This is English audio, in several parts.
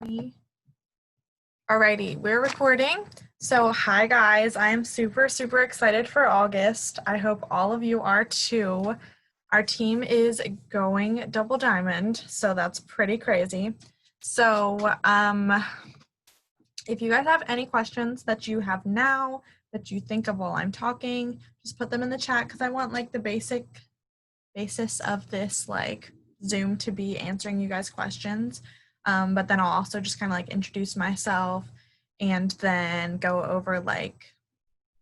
Alrighty, we're recording. So, hi guys, I am super excited for August. I hope all of you are too. Our team is going double diamond, so that's pretty crazy. So, if you guys have any questions that you have now that you think of while I'm talking, just put them in the chat because I want like the basis of this like Zoom to be answering you guys questions. But then I'll also just kind of like introduce myself and then go over like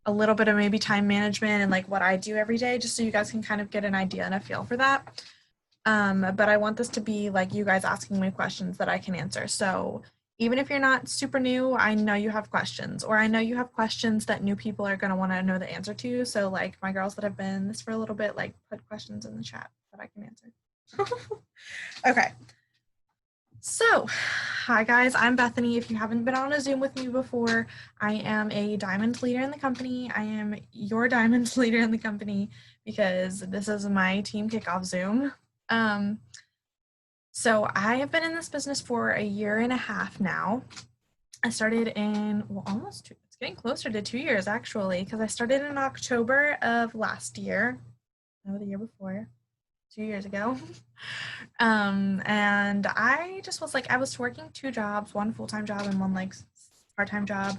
a little bit of maybe time management and like what I do every day, just so you guys can kind of get an idea and a feel for that. But I want this to be like you guys asking me questions that I can answer. So even if you're not super new, I know you have questions, or I know you have questions that new people are going to want to know the answer to. So like my girls that have been in this for a little bit, like put questions in the chat that I can answer. Okay. So, hi guys, I'm Bethany. If you haven't been on a Zoom with me before, I am a diamond leader in the company. I am your diamond leader in the company because this is my team kickoff Zoom. So I have been in this business for a year and a half now. I started in, well, it's getting closer to 2 years actually, because I started in October of last year, no, the year before. 2 years ago. And I just was like, I was working 2 jobs, one full-time job and one like part-time job.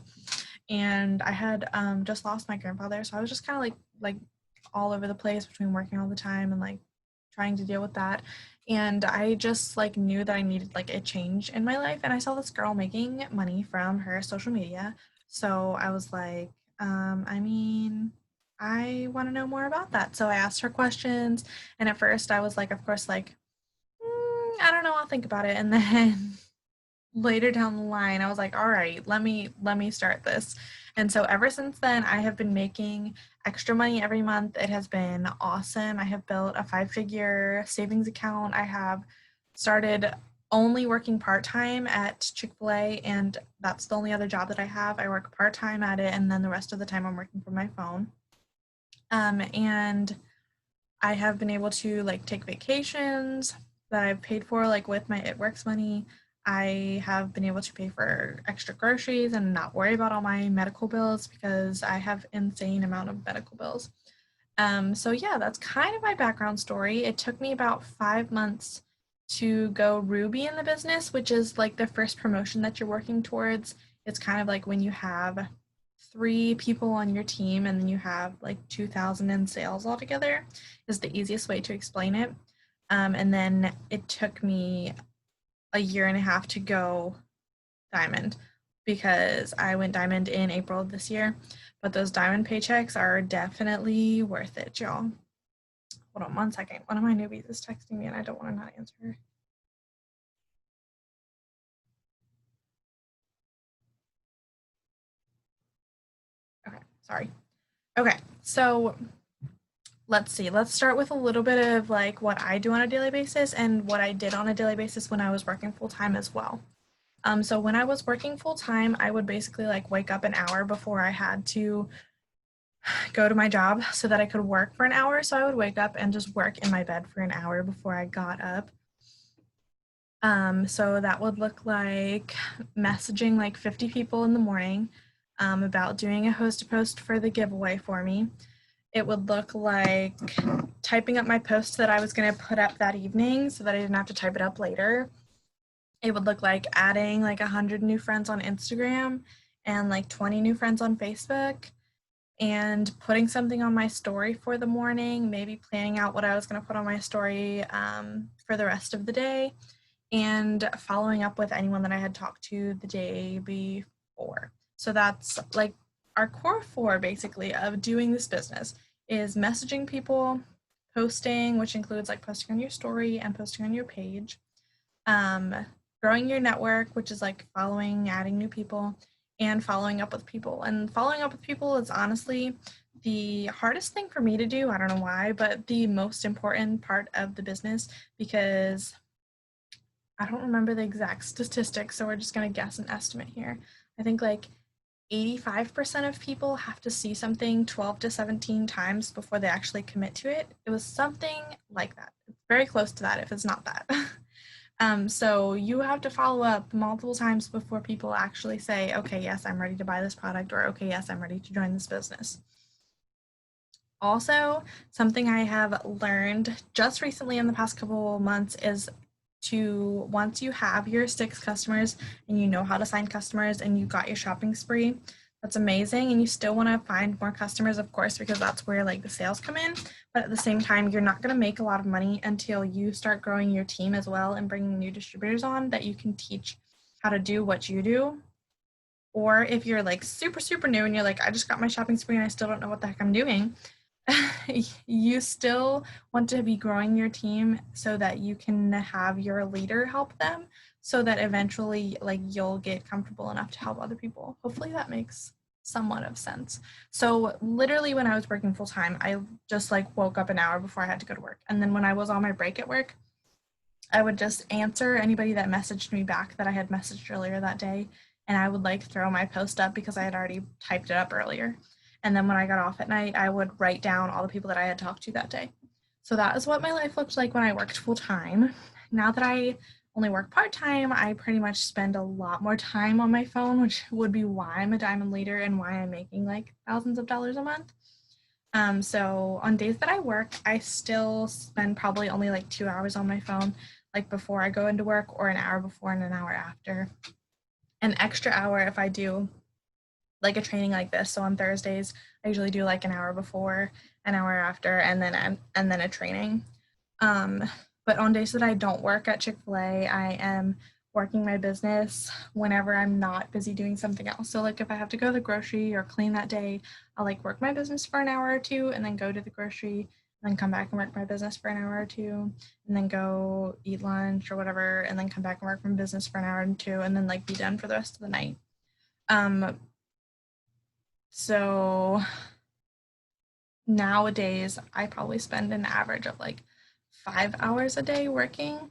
And I had just lost my grandfather. So I was just kind of like all over the place between working all the time and like trying to deal with that. And I just like knew that I needed like a change in my life. And I saw this girl making money from her social media. So I was like, I want to know more about that. So I asked her questions, and at first I was like, of course, like, I don't know, I'll think about it. And then later down the line, I was like, all right, let me start this. And so ever since then, I have been making extra money every month. It has been awesome. I have built a 5-figure savings account. I have started only working part-time at Chick-fil-A, and that's the only other job that I have. I work part-time at it, and then the rest of the time I'm working from my phone. And I have been able to like take vacations that I've paid for like with my It Works money. I have been able to pay for extra groceries and not worry about all my medical bills because I have insane amount of medical bills. So yeah, that's kind of my background story. It took me about 5 months to go Ruby in the business, which is like the first promotion that you're working towards. It's kind of like when you have 3 people on your team and then you have like 2,000 in sales altogether is the easiest way to explain it. And then it took me a year and a half to go diamond because I went diamond in April of this year. But those diamond paychecks are definitely worth it, y'all. Hold on 1 second. One of my newbies is texting me and I don't want to not answer her. Okay, sorry. Okay, so let's see. Let's start with a little bit of like what I do on a daily basis and what I did on a daily basis when I was working full time as well. So when I was working full time, I would basically like wake up an hour before I had to go to my job so that I could work for an hour. So I would wake up and just work in my bed for an hour before I got up. So that would look like messaging like 50 people in the morning about doing a host to post for the giveaway for me. It would look like typing up my post that I was going to put up that evening so that I didn't have to type it up later. It would look like adding like 100 new friends on Instagram and like 20 new friends on Facebook and putting something on my story for the morning, maybe planning out what I was going to put on my story for the rest of the day, and following up with anyone that I had talked to the day before. So that's like our core 4 basically of doing this business is messaging people, posting, which includes like posting on your story and posting on your page, growing your network, which is like following, adding new people, and following up with people. And following up with people is honestly the hardest thing for me to do. I don't know why, but the most important part of the business because I don't remember the exact statistics, so we're just going to guess an estimate here. I think like 85% of people have to see something 12 to 17 times before they actually commit to it. It was something like that. It's very close to that if it's not that. So you have to follow up multiple times before people actually say, okay, yes, I'm ready to buy this product, or okay, yes, I'm ready to join this business. Also, something I have learned just recently in the past couple months is to, once you have your 6 customers and you know how to sign customers and you got your shopping spree, that's amazing. And you still want to find more customers, of course, because that's where like the sales come in. But at the same time, you're not going to make a lot of money until you start growing your team as well and bringing new distributors on that you can teach how to do what you do. Or if you're like super, super new and you're like, I just got my shopping spree and I still don't know what the heck I'm doing, you still want to be growing your team so that you can have your leader help them, so that eventually like you'll get comfortable enough to help other people. Hopefully that makes somewhat of sense. So literally when I was working full time, I just like woke up an hour before I had to go to work. And then when I was on my break at work, I would just answer anybody that messaged me back that I had messaged earlier that day. And I would like throw my post up because I had already typed it up earlier. And then when I got off at night, I would write down all the people that I had talked to that day. So that is what my life looked like when I worked full time. Now that I only work part time, I pretty much spend a lot more time on my phone, which would be why I'm a diamond leader and why I'm making like thousands of dollars a month. So on days that I work, I still spend probably only like 2 hours on my phone, like before I go into work, or an hour before and an hour after. An extra hour if I do like a training like this. So on Thursdays, I usually do like an hour before, an hour after, and then a training. But on days that I don't work at Chick-fil-A, I am working my business whenever I'm not busy doing something else. So like if I have to go to the grocery or clean that day, I'll like work my business for an hour or two and then go to the grocery and then come back and work my business for an hour or two and then go eat lunch or whatever and then come back and work my business for an hour or two and then like be done for the rest of the night. So nowadays, I probably spend an average of like 5 hours a day working,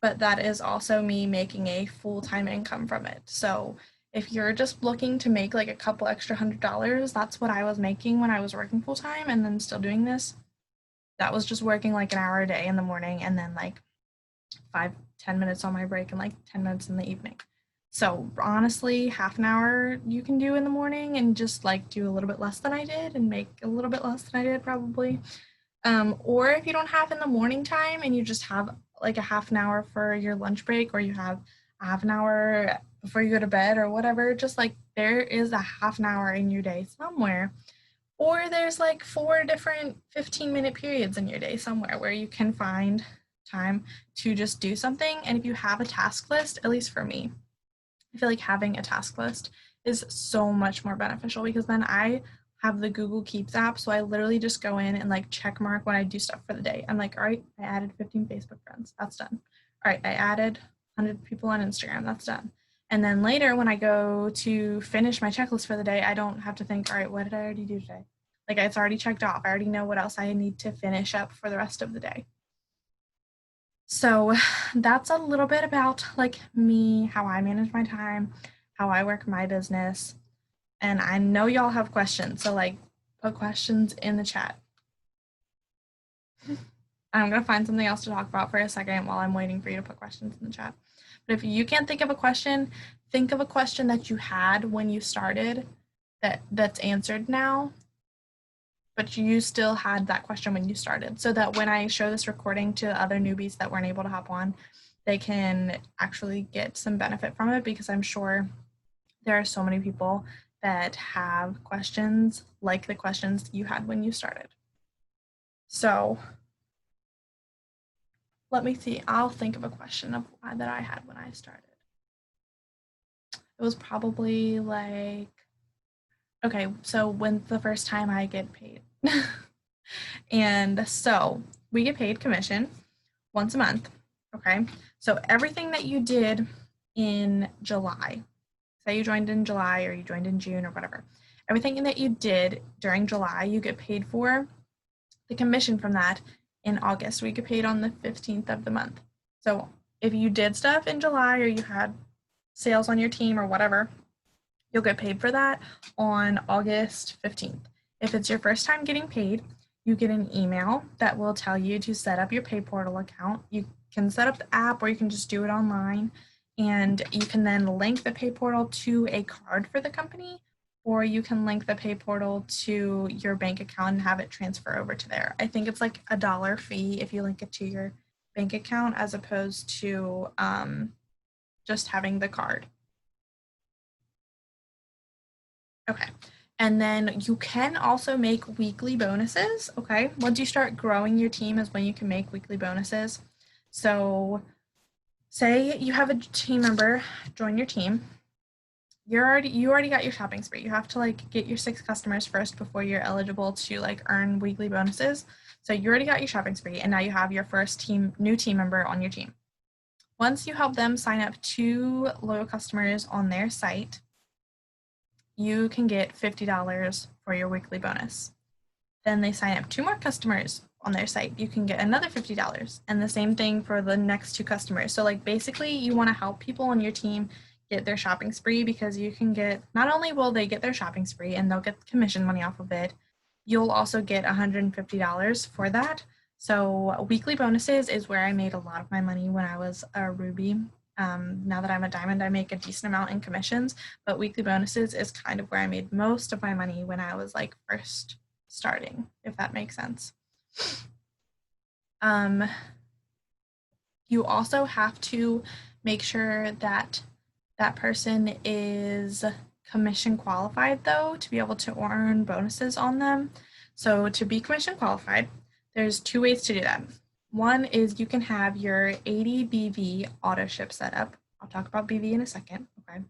but that is also me making a full-time income from it. So if you're just looking to make like a couple extra $100, that's what I was making when I was working full-time and then still doing this. That was just working like an hour a day in the morning and then like 5-10 minutes on my break and like 10 minutes in the evening. So honestly, half an hour you can do in the morning and just like do a little bit less than I did and make a little bit less than I did probably. Or if you don't have in the morning time and you just have like a half an hour for your lunch break, or you have a half an hour before you go to bed or whatever, just like there is a half an hour in your day somewhere. Or there's like 4 different 15-minute periods in your day somewhere where you can find time to just do something. And if you have a task list, at least for me, I feel like having a task list is so much more beneficial because then I have the Google Keeps app. So I literally just go in and like check mark when I do stuff for the day. I'm like, all right, I added 15 Facebook friends. That's done. All right, I added 100 people on Instagram. That's done. And then later when I go to finish my checklist for the day, I don't have to think, all right, what did I already do today? Like it's already checked off. I already know what else I need to finish up for the rest of the day. So that's a little bit about like me, how I manage my time, how I work my business. And I know y'all have questions, so like put questions in the chat. I'm gonna find something else to talk about for a second while I'm waiting for you to put questions in the chat. But if you can't think of a question, think of a question that you had when you started that's answered now, but you still had that question when you started, so that when I show this recording to other newbies that weren't able to hop on, they can actually get some benefit from it, because I'm sure there are so many people that have questions like the questions you had when you started. So let me see. I'll think of a question of that I had when I started. It was probably like, okay, so when's the first time I get paid? And so we get paid commission once a month. Okay. So everything that you did in July, say you joined in July or you joined in June or whatever, everything that you did during July, you get paid for the commission from that in August. We get paid on the 15th of the month. So if you did stuff in July or you had sales on your team or whatever, you'll get paid for that on August 15th. If it's your first time getting paid, you get an email that will tell you to set up your pay portal account. You can set up the app or you can just do it online. And you can then link the pay portal to a card for the company, or you can link the pay portal to your bank account and have it transfer over to there. I think it's like $1 fee if you link it to your bank account as opposed to just having the card. Okay. And then you can also make weekly bonuses. Okay. Once you start growing your team is when you can make weekly bonuses. So say you have a team member join your team. You already got your shopping spree. You have to like get your 6 customers first before you're eligible to like earn weekly bonuses. So you already got your shopping spree and now you have your first new team member on your team. Once you help them sign up 2 loyal customers on their site, you can get $50 for your weekly bonus. Then they sign up 2 more customers on their site, you can get another $50. And the same thing for the next 2 customers. So like basically you want to help people on your team get their shopping spree because you can get, not only will they get their shopping spree and they'll get commission money off of it, you'll also get $150 for that. So weekly bonuses is where I made a lot of my money when I was a Ruby. Now that I'm a diamond, I make a decent amount in commissions, but weekly bonuses is kind of where I made most of my money when I was like first starting, if that makes sense. You also have to make sure that that person is commission qualified though to be able to earn bonuses on them. So to be commission qualified, there's 2 ways to do that. One is you can have your 80 BV auto ship set up. I'll talk about BV in a second, okay?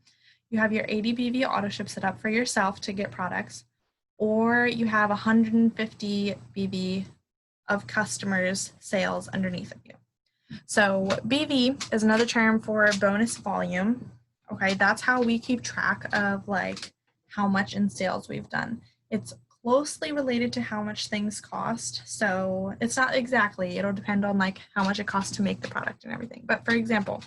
You have your 80 BV auto ship set up for yourself to get products, or you have 150 BV of customers' sales underneath of you. So BV is another term for bonus volume. Okay, that's how we keep track of like how much in sales we've done. It's closely related to how much things cost. So it's not exactly, it'll depend on like how much it costs to make the product and everything. But for example,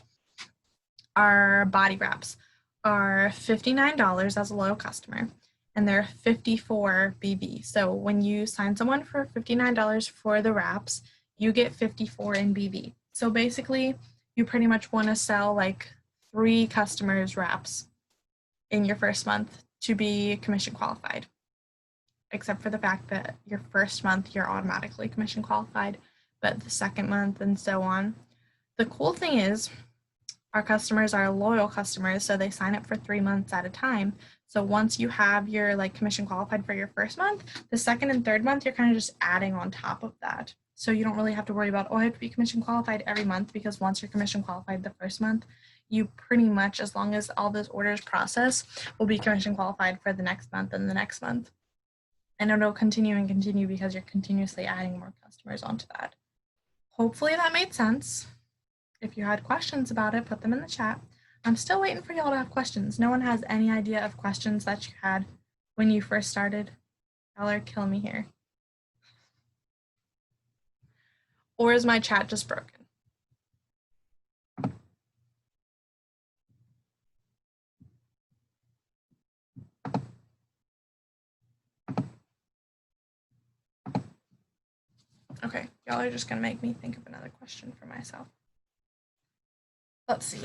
our body wraps are $59 as a loyal customer and they're 54 BV. So when you sign someone for $59 for the wraps, you get 54 in BV. So basically you pretty much want to sell like 3 customers wraps in your first month to be commission qualified, except for the fact that your first month you're automatically commission qualified, but the second month and so on. The cool thing is our customers are loyal customers, so they sign up for 3 months at a time. So once you have your like commission qualified for your first month, the second and third month, you're kind of just adding on top of that. So you don't really have to worry about, oh, I have to be commission qualified every month, because once you're commission qualified the first month, you pretty much, as long as all those orders process, will be commission qualified for the next month and the next month. And it'll continue and continue because you're continuously adding more customers onto that. Hopefully that made sense. If you had questions about it, put them in the chat. I'm still waiting for y'all to have questions. No one has any idea of questions that you had when you first started? Y'all are killing me here. Or is my chat just broken? Okay, y'all are just gonna make me think of another question for myself. Let's see.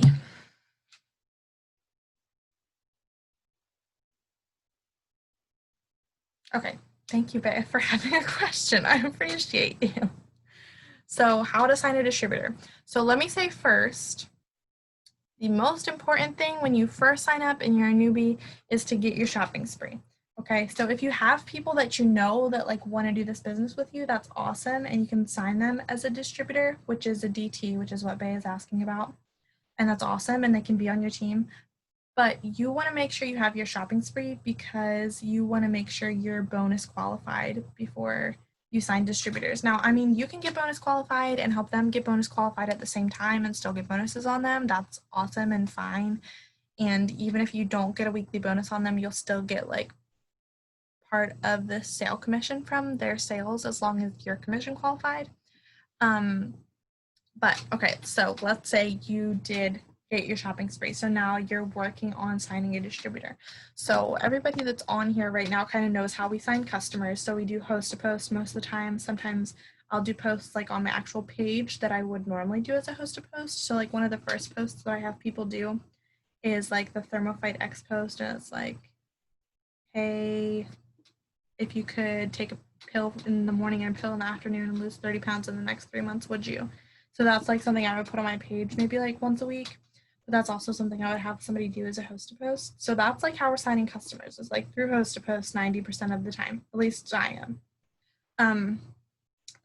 Okay, thank you, Bea, for having a question. I appreciate you. So how to sign a distributor. So let me say first, the most important thing when you first sign up and you're a newbie is to get your shopping spree. Okay, so if you have people that you know that like want to do this business with you, that's awesome. And you can sign them as a distributor, which is a DT, which is what Bea is asking about. And that's awesome. And they can be on your team. But you want to make sure you have your shopping spree because you want to make sure you're bonus qualified before you sign distributors. Now, I mean, you can get bonus qualified and help them get bonus qualified at the same time and still get bonuses on them. That's awesome and fine. And even if you don't get a weekly bonus on them, you'll still get like part of the sale commission from their sales as long as you're commission qualified. But okay, so let's say you did get your shopping spree. So now you're working on signing a distributor. So everybody that's on here right now kind of knows how we sign customers. So we do host to post most of the time. Sometimes I'll do posts like on my actual page that I would normally do as a host to post. So like one of the first posts that I have people do is like the Thermophyte X post, and it's like, hey, if you could take a pill in the morning and a pill in the afternoon and lose 30 pounds in the next 3 months, would you? So that's like something I would put on my page maybe like once a week. But that's also something I would have somebody do as a host to post. So that's like how we're signing customers, is like through host to post 90% of the time. At least I am.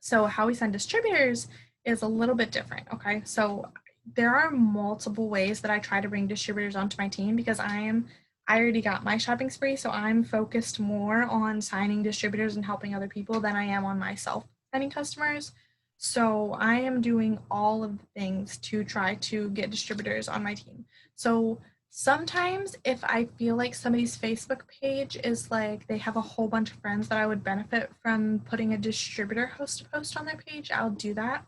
So how we send distributors is a little bit different, okay? So there are multiple ways that I try to bring distributors onto my team, because I already got my shopping spree, so I'm focused more on signing distributors and helping other people than I am on myself signing customers. So I am doing all of the things to try to get distributors on my team. So sometimes if I feel like somebody's Facebook page is like they have a whole bunch of friends that I would benefit from putting a distributor host to post on their page, I'll do that.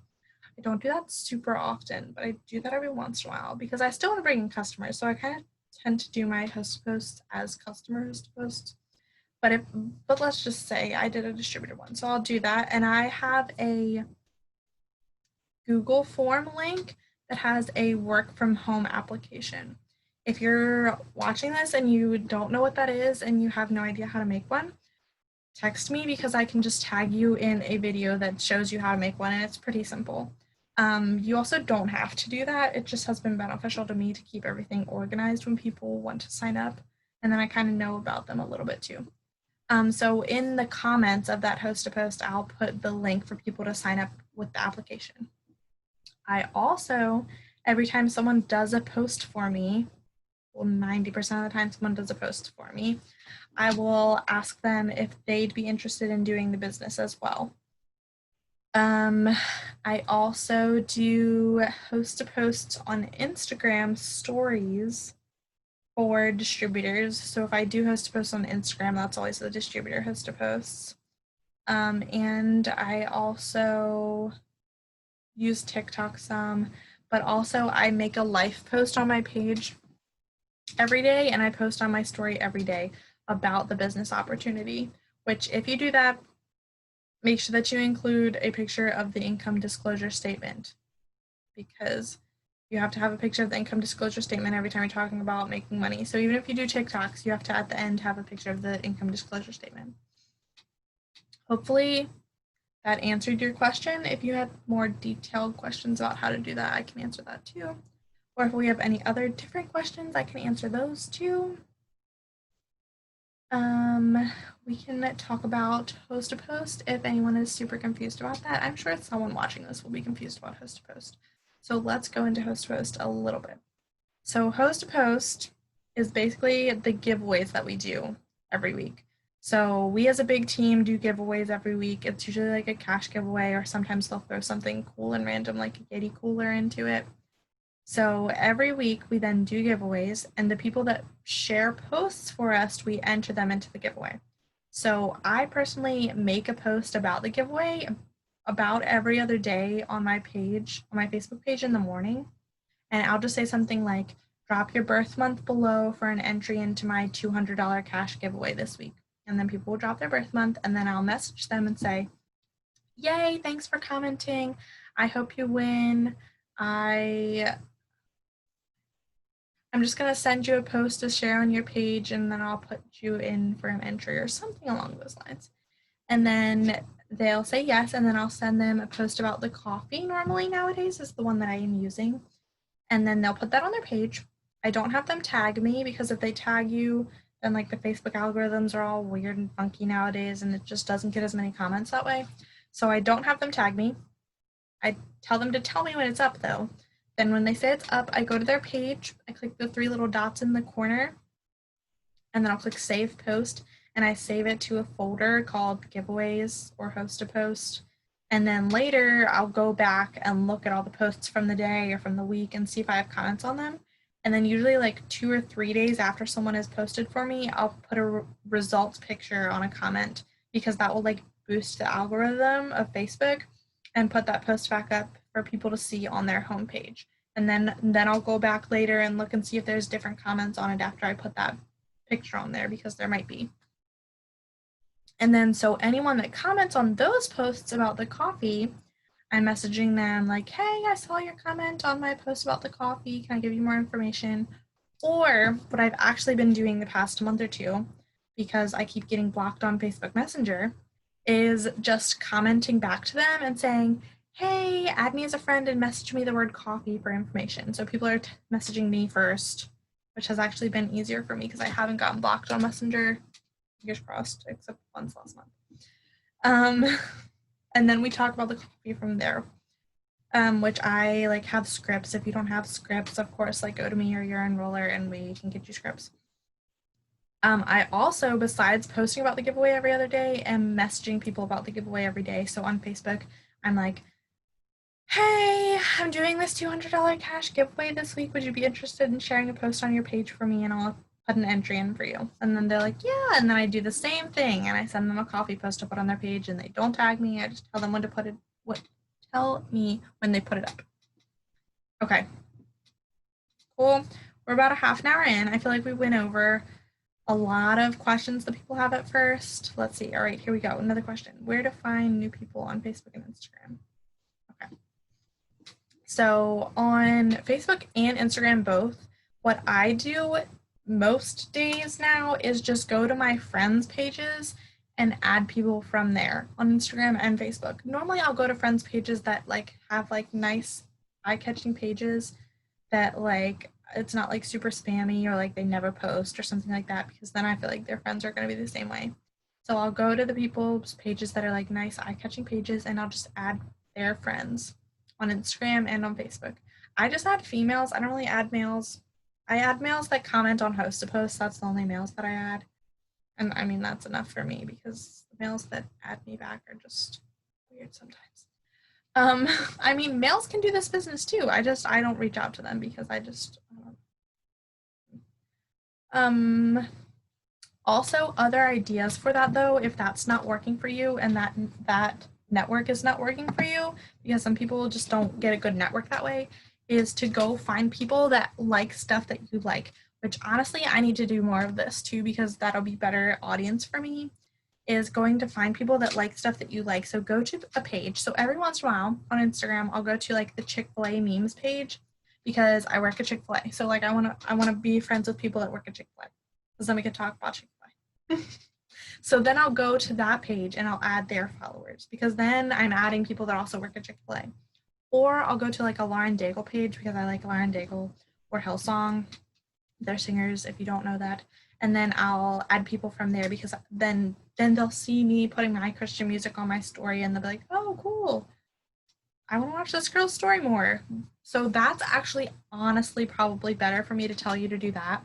I don't do that super often, but I do that every once in a while because I still want to bring in customers. So I kind of tend to do my host posts as customer host posts. But let's just say I did a distributor one. So I'll do that. And I have a Google form link that has a work from home application. If you're watching this and you don't know what that is and you have no idea how to make one, text me, because I can just tag you in a video that shows you how to make one, and it's pretty simple. You also don't have to do that. It just has been beneficial to me to keep everything organized when people want to sign up, and then I kind of know about them a little bit too. So in the comments of that host to post, I'll put the link for people to sign up with the application. I also, every time someone does a post for me, well, 90% of the time someone does a post for me, I will ask them if they'd be interested in doing the business as well. I also do host to posts on Instagram stories for distributors. So if I do host to post on Instagram, that's always the distributor host to posts. And I also use TikTok some, but also I make a life post on my page every day, and I post on my story every day about the business opportunity, which if you do that, make sure that you include a picture of the income disclosure statement, because you have to have a picture of the income disclosure statement every time you're talking about making money. So even if you do TikToks, you have to at the end have a picture of the income disclosure statement. Hopefully that answered your question. If you had more detailed questions about how to do that, I can answer that too. Or if we have any other different questions, I can answer those too. We can talk about host to post if anyone is super confused about that. I'm sure someone watching this will be confused about host to post. So let's go into host to post a little bit. So host to post is basically the giveaways that we do every week. So we as a big team do giveaways every week. It's usually like a cash giveaway, or sometimes they'll throw something cool and random like a Yeti cooler into it. So every week we then do giveaways, and the people that share posts for us, we enter them into the giveaway. So I personally make a post about the giveaway about every other day on my page, on my Facebook page in the morning. And I'll just say something like, drop your birth month below for an entry into my $200 cash giveaway this week. And then people will drop their birth month, and then I'll message them and say, yay, thanks for commenting. I hope you win. I'm just going to send you a post to share on your page, and then I'll put you in for an entry or something along those lines. And then they'll say yes, and then I'll send them a post about the coffee. Normally nowadays is the one that I am using. And then they'll put that on their page. I don't have them tag me, because if they tag you, then like the Facebook algorithms are all weird and funky nowadays, and it just doesn't get as many comments that way. So I don't have them tag me. I tell them to tell me when it's up though. Then when they say it's up, I go to their page, I click the 3 little dots in the corner, and then I'll click save post, and I save it to a folder called giveaways or host to post. And then later I'll go back and look at all the posts from the day or from the week and see if I have comments on them. And then usually like 2 or 3 days after someone has posted for me, I'll put a results picture on a comment, because that will like boost the algorithm of Facebook and put that post back up for people to see on their homepage. And then I'll go back later and look and see if there's different comments on it after I put that picture on there, because there might be. And then so anyone that comments on those posts about the coffee, I'm messaging them like, hey, I saw your comment on my post about the coffee. Can I give you more information? Or what I've actually been doing the past month or two, because I keep getting blocked on Facebook Messenger, is just commenting back to them and saying, hey, add me as a friend and message me the word coffee for information. So people are messaging me first, which has actually been easier for me because I haven't gotten blocked on Messenger, fingers crossed, except once last month. And then we talk about the coffee from there, which I like have scripts. If you don't have scripts, of course, like go to me or your enroller and we can get you scripts. I also, besides posting about the giveaway every other day, am messaging people about the giveaway every day. So on Facebook, I'm like, hey, I'm doing this $200 cash giveaway this week. Would you be interested in sharing a post on your page for me? And I'll put an entry in for you. And then they're like, yeah. And then I do the same thing and I send them a coffee post to put on their page and they don't tag me. I just tell them when to put it, tell me when they put it up. Okay. Cool. We're about a half an hour in. I feel like we went over a lot of questions that people have at first. Let's see. All right, here we go. Another question. Where to find new people on Facebook and Instagram? Okay. So on Facebook and Instagram both, what I do most days now is just go to my friends' pages and add people from there on Instagram and Facebook. Normally I'll go to friends' pages that like have like nice eye-catching pages that like it's not like super spammy or like they never post or something like that, because then I feel like their friends are going to be the same way. So I'll go to the people's pages that are like nice eye-catching pages and I'll just add their friends on Instagram and on Facebook. I just add females. I don't really add males. I add males that comment on host to post. That's the only males that I add. And I mean, that's enough for me because the males that add me back are just weird sometimes. I mean, males can do this business too. I don't reach out to them because also other ideas for that though, if that's not working for you and that network is not working for you, because some people just don't get a good network that way, is to go find people that like stuff that you like, which honestly, I need to do more of this too, because that'll be better audience for me, is going to find people that like stuff that you like. So go to a page. So every once in a while on Instagram, I'll go to like the Chick-fil-A memes page because I work at Chick-fil-A. So like I want to be friends with people that work at Chick-fil-A because then we can talk about Chick-fil-A. So then I'll go to that page and I'll add their followers because then I'm adding people that also work at Chick-fil-A. Or I'll go to like a Lauren Daigle page because I like Lauren Daigle or Hillsong. They're singers if you don't know that. And then I'll add people from there because then they'll see me putting my Christian music on my story and they'll be like, oh, cool. I want to watch this girl's story more. So that's actually honestly probably better for me to tell you to do that.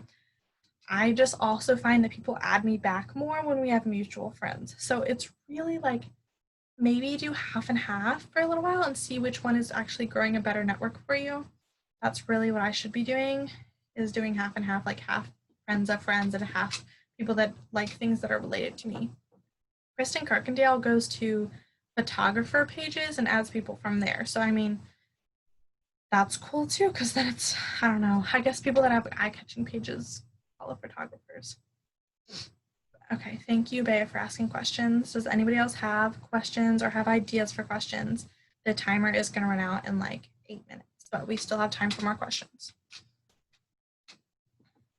I just also find that people add me back more when we have mutual friends. So it's really like maybe do half and half for a little while and see which one is actually growing a better network for you. That's really what I should be doing, is doing half and half, like half friends of friends and half people that like things that are related to me. Kristen Kirkendale goes to photographer pages and adds people from there. So I mean, that's cool too, because then it's, I don't know, I guess people that have eye-catching pages follow photographers. Okay, thank you, Bea, for asking questions. Does anybody else have questions or have ideas for questions? The timer is going to run out in like 8 minutes, but we still have time for more questions.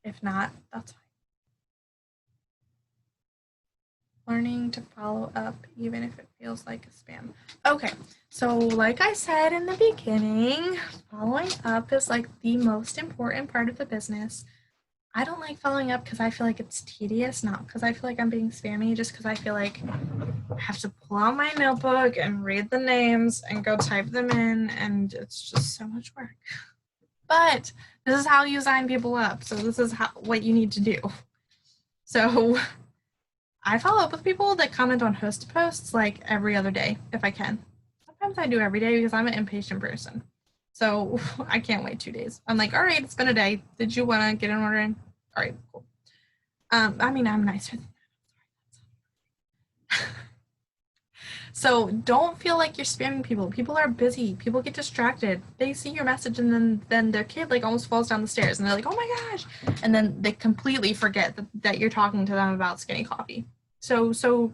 If not, that's fine. Learning to follow up even if it feels like a spam. Okay, so like I said in the beginning, following up is like the most important part of the business. I don't like following up because I feel like it's tedious, not because I feel like I'm being spammy, just because I feel like I have to pull out my notebook and read the names and go type them in, and it's just so much work. But this is how you sign people up, so this is what you need to do. So I follow up with people that comment on host posts like every other day if I can. Sometimes I do every day because I'm an impatient person. So I can't wait 2 days. I'm like, all right, it's been a day. Did you want to get an order in? All right, cool. I mean, I'm nicer than that. So don't feel like you're spamming people. People are busy. People get distracted. They see your message and then their kid like almost falls down the stairs and they're like, oh my gosh. And then they completely forget that you're talking to them about skinny coffee. So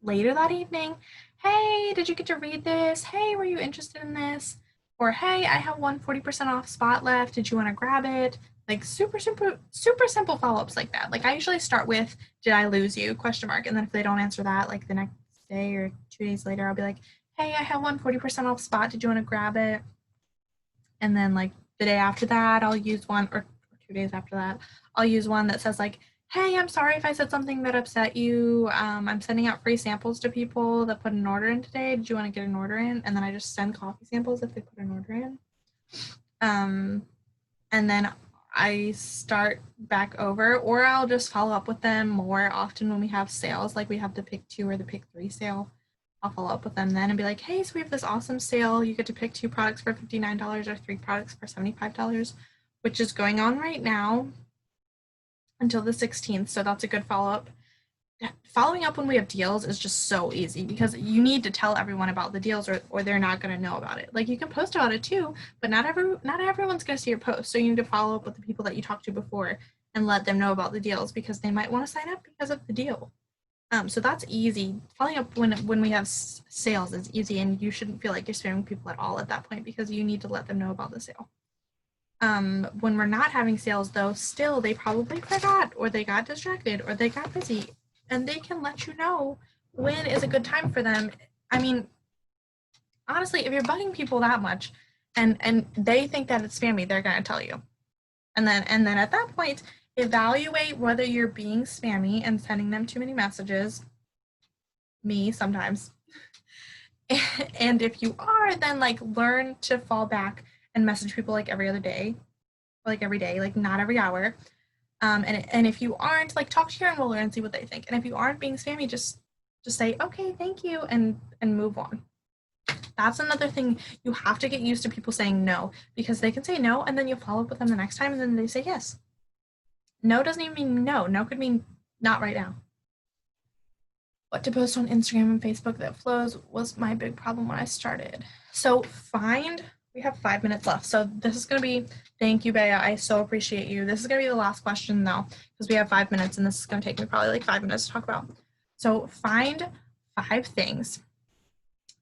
later that evening, hey, did you get to read this? Hey, were you interested in this? Or hey, I have one 40% off spot left. Did you want to grab it? Like super simple follow-ups like that. Like I usually start with, did I lose you? Question mark. And then if they don't answer that, like the next day or 2 days later, I'll be like, hey, I have one 40% off spot. Did you want to grab it? And then like the day after that, I'll use one, or 2 days after that, I'll use one that says like, hey, I'm sorry if I said something that upset you. I'm sending out free samples to people that put an order in today. Did you want to get an order in? And then I just send coffee samples if they put an order in. And then I start back over, or I'll just follow up with them more often when we have sales, like we have the pick 2 or the pick 3 sale. I'll follow up with them then and be like, hey, so we have this awesome sale. You get to pick 2 products for $59 or 3 products for $75, which is going on right now until the 16th. So that's a good follow up. Following up when we have deals is just so easy because you need to tell everyone about the deals or they're not going to know about it. Like you can post about it too, but not everyone's going to see your post. So you need to follow up with the people that you talked to before and let them know about the deals because they might want to sign up because of the deal. So that's easy. Following up when we have sales is easy, and you shouldn't feel like you're spamming people at all at that point because you need to let them know about the sale. When we're not having sales though, still they probably forgot or they got distracted or they got busy, and they can let you know when is a good time for them. I mean, honestly, if you're bugging people that much and they think that it's spammy, they're gonna tell you. And then at that point, evaluate whether you're being spammy and sending them too many messages. Me sometimes. And if you are, then like learn to fall back and message people like every other day, like every day, like not every hour. And if you aren't, like talk to your enroller and see what they think. And if you aren't being spammy, just say okay, thank you, and move on. That's another thing. You have to get used to people saying no, because they can say no and then you follow up with them the next time and then they say yes. No doesn't even mean no. No could mean not right now. What to post on Instagram and Facebook that flows was my big problem when I started. So we have 5 minutes left. So this is going to be, thank you, Bea. I so appreciate you. This is going to be the last question though, because we have 5 minutes and this is going to take me probably like 5 minutes to talk about. So find 5 things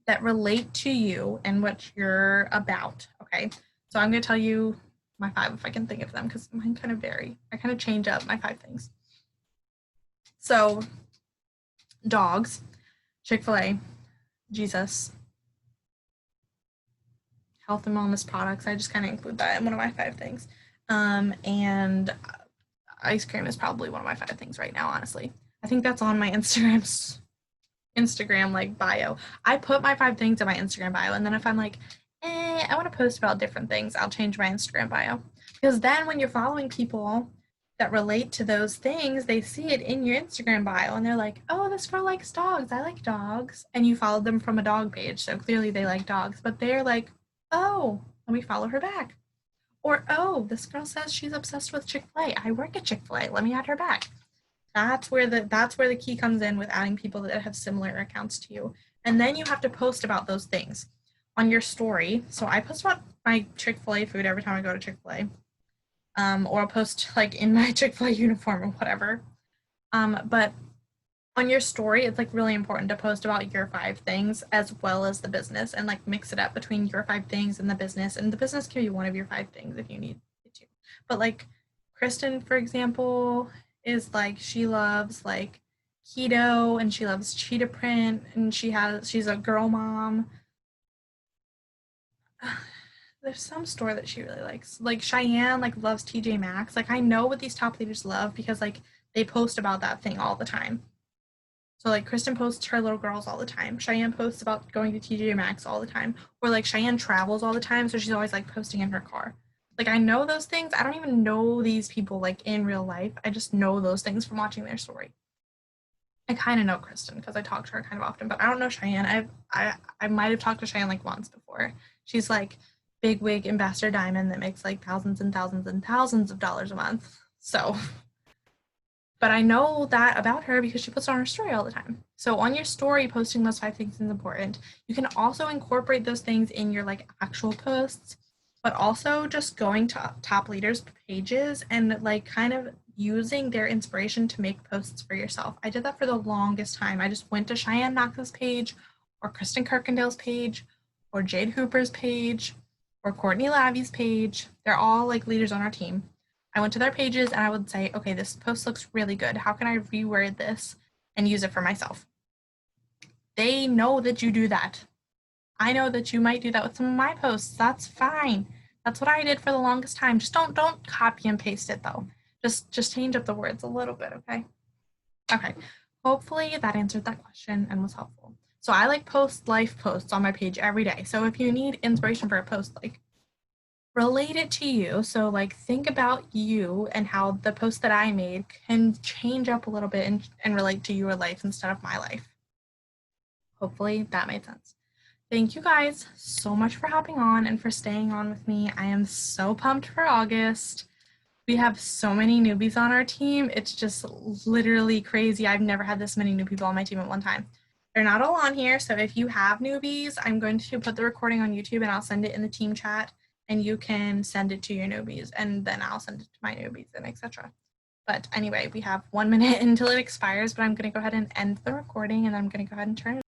that relate to you and what you're about. Okay. So I'm going to tell you my 5 if I can think of them, because mine kind of vary. I kind of change up my 5 things. So dogs, Chick-fil-A, Jesus, health and wellness products. I just kind of include that in one of my 5 things. And ice cream is probably one of my 5 things right now, honestly. I think that's on my Instagram like bio. I put my 5 things in my Instagram bio, and then if I'm like, I want to post about different things, I'll change my Instagram bio. Because then when you're following people that relate to those things, they see it in your Instagram bio and they're like, oh, this girl likes dogs. I like dogs. And you followed them from a dog page. So clearly they like dogs, but they're like, oh, let me follow her back. Or, oh, this girl says she's obsessed with Chick-fil-A. I work at Chick-fil-A. Let me add her back. That's where the key comes in with adding people that have similar accounts to you. And then you have to post about those things on your story. So I post about my Chick-fil-A food every time I go to Chick-fil-A. Or I'll post like in my Chick-fil-A uniform or whatever. But on your story, it's like really important to post about your 5 things as well as the business, and like mix it up between your 5 things and the business. And the business can be one of your 5 things if you need it to. But like Kristen, for example, is like, she loves like keto and she loves cheetah print and she's a girl mom. There's some store that she really likes. Like Cheyenne like loves TJ Maxx. Like I know what these top leaders love because like they post about that thing all the time. So like Kristen posts her little girls all the time. Cheyenne posts about going to TJ Maxx all the time. Or like Cheyenne travels all the time, so she's always like posting in her car. Like I know those things. I don't even know these people like in real life. I just know those things from watching their story. I kind of know Kristen because I talk to her kind of often, but I don't know Cheyenne. I might have talked to Cheyenne like once before. She's like big wig Ambassador Diamond that makes like thousands and thousands and thousands of dollars a month. So, but I know that about her because she puts it on her story all the time. So on your story, posting those 5 things is important. You can also incorporate those things in your like actual posts, but also just going to top leaders pages and like kind of using their inspiration to make posts for yourself. I did that for the longest time. I just went to Cheyenne Knox's page or Kristen Kirkendale's page or Jade Hooper's page or Courtney Lavi's page. They're all like leaders on our team. I went to their pages and I would say, okay, this post looks really good. How can I reword this and use it for myself? They know that you do that. I know that you might do that with some of my posts. That's fine. That's what I did for the longest time. Just don't copy and paste it though. Just change up the words a little bit, okay? Okay. Hopefully that answered that question and was helpful. So I like post life posts on my page every day. So if you need inspiration for a post, like relate it to you. So like think about you and how the post that I made can change up a little bit and relate to your life instead of my life. Hopefully that made sense. Thank you guys so much for hopping on and for staying on with me. I am so pumped for August. We have so many newbies on our team. It's just literally crazy. I've never had this many new people on my team at one time. They're not all on here, so if you have newbies, I'm going to put the recording on YouTube and I'll send it in the team chat and you can send it to your newbies and then I'll send it to my newbies and etc. But anyway, we have 1 minute until it expires, but I'm going to go ahead and end the recording and I'm going to go ahead and turn it